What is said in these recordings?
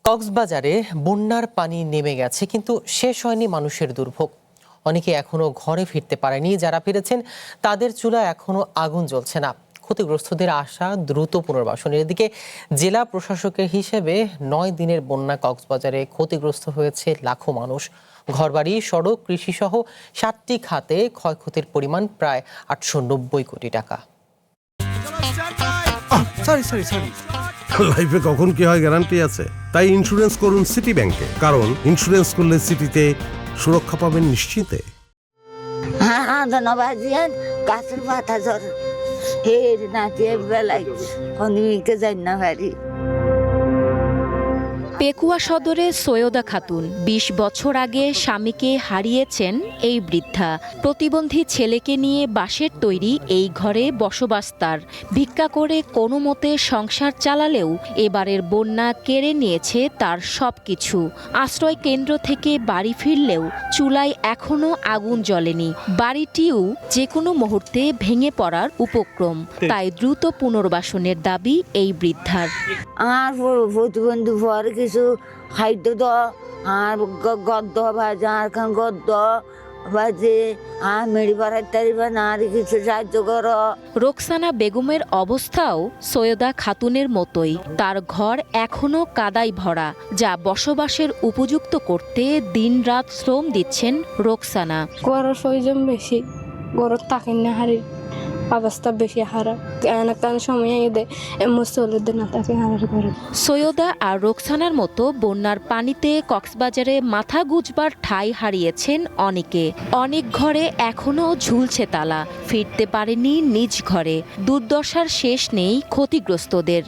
কক্সবাজারে বন্যার পানি নেমে গেছে, কিন্তু শেষ হয়নি মানুষের দুর্ভোগ। অনেকে এখনো ঘরে ফিরতে পারেনি। যারা ফিরেছেন তাদের চুলায় এখনো আগুন জ্বলছে না। ক্ষতিগ্রস্তদের আশা দ্রুত পুনর্বাসনের। এদিকে জেলা প্রশাসকের হিসেবে ৯ দিনের বন্যা কক্সবাজারে ক্ষতিগ্রস্ত হয়েছে লাখো মানুষ। ঘরবাড়ি, সড়ক, কৃষি সহ 7টি খাতে ক্ষয়ক্ষতির পরিমাণ প্রায় 890 কোটি টাকা। লাইফে কখন কি হয় গ্যারান্টি আছে? তাই ইন্স্যুরেন্স করুন সিটি ব্যাংকে, কারণ ইন্স্যুরেন্স করলে সিটিতে সুরক্ষা পাবেন নিশ্চিতে। গাছের পাতা জ্বর হের নাচে বেলায় অনেকে যাই না ভারি। পেকুয়া সদরে সৈয়দা খাতুন ২০ বছর আগে স্বামীকে হারিয়েছেন এই বৃদ্ধা। প্রতিবন্ধী ছেলেকে নিয়ে বাঁশের তৈরি এই ঘরে বসবাস তার। ভিক্ষা করে কোনো মতে সংসার চালালেও এবারের বন্যা কেড়ে নিয়েছে তার সবকিছু। আশ্রয় কেন্দ্র থেকে বাড়ি ফিরলেও চুলায় এখনো আগুন জ্বলেনি। বাড়িটিও যে কোনো মুহূর্তে ভেঙে পড়ার উপক্রম। তাই দ্রুত পুনর্বাসনের দাবি এই বৃদ্ধার। আর প্রতিবন্ধী পর কিছু খাদ্য দ আর গদ্দ ভাজা আর খান গদ্দ ভাজে আর মেড়ি পাড়ার তারিবা না আর কিছু সাহায্য কর। রোকসানা বেগমের অবস্থাও সৈয়দা খাতুনের মতোই। তার ঘর এখনো কাদায় ভরা, যা বসবাসের উপযুক্ত করতে দিনরাত শ্রম দিচ্ছেন রোকসানা। গরুর প্রয়োজন বেশি, গরুর তাকিন না হারি অবস্থা বেশি হারা সময় না তাকে হারার করে। সৈয়দা আর রোকসানার মতো বন্যার পানিতে কক্সবাজারে মাথা গুজবার ঠাঁই হারিয়েছেন অনেকে। অনেক ঘরে এখনো ঝুলছে তালা, ফিরতে পারেনি নিজ ঘরে। দুর্দশার শেষ নেই ক্ষতিগ্রস্তদের।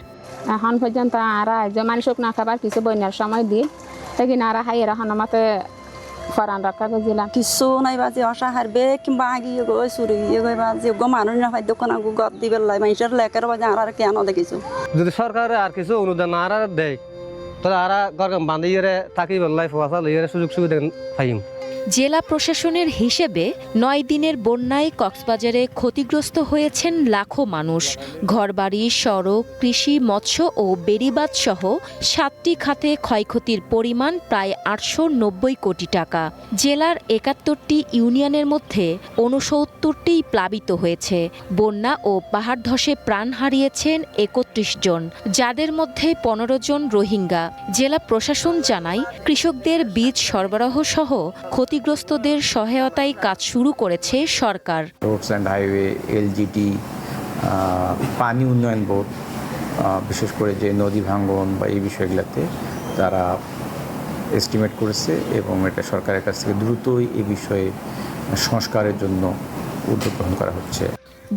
এখন পর্যন্ত আর মানুষ না খাবার কিছু বন্যার সময় দিয়ে দেখি না হাই এখন আমাকে ফরান রক্ষা করছিলাম কিছু নাই বাজে অসা হারবে কিংবা আগিয়ে গই চুরি গই বাজে মানুষ না হয় দোকান গদ দিবে লাই মানুষের লেকের বাজে আর কেন দেখিছো। যদি সরকার আর কিছু অনুদান আর দেয় তাহলে আর গরম বাঁধিয়ে থাকি বেলায় ফসল সুযোগ সুবিধা পাইম। জেলা প্রশাসনের হিসেবে ৯ দিনের বন্যায় কক্সবাজারে ক্ষতিগ্রস্ত হয়েছেন লাখো মানুষ। ঘরবাড়ি, সড়ক, কৃষি, মৎস্য ও বেড়িবাঁধ সহ 7টি খাতে ক্ষয়ক্ষতির পরিমাণ প্রায় 890 কোটি টাকা। জেলার ৭১টি ইউনিয়নের মধ্যে ৬৯টিই প্লাবিত হয়েছে। বন্যা ও পাহাড় ধসে প্রাণ হারিয়েছেন ৩১ জন, যাদের মধ্যে ১৫ জন রোহিঙ্গা। জেলা প্রশাসন জানায়, কৃষকদের বীজ সরবরাহ সহ ক্ষতিগ্রস্তদের সহায়তায় কাজ শুরু করেছে সরকার। রোডস অ্যান্ড হাইওয়ে, এলজিটি, পানি উন্নয়ন বোর্ড, বিশেষ করে যে নদী ভাঙ্গন বা এই বিষয়গুলোতে তারা এস্টিমেট করেছে এবং এটা সরকারের কাছ থেকে দ্রুতই এই বিষয়ে সংস্কারের জন্য উদ্যোগ গ্রহণ করা হচ্ছে।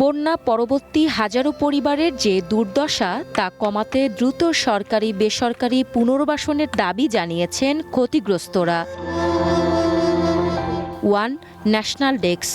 বন্যা পরবর্তী হাজারো পরিবারের যে দুর্দশা তা কমাতে দ্রুত সরকারি বেসরকারি পুনর্বাসনের দাবি জানিয়েছেন ক্ষতিগ্রস্তরা। One national desk.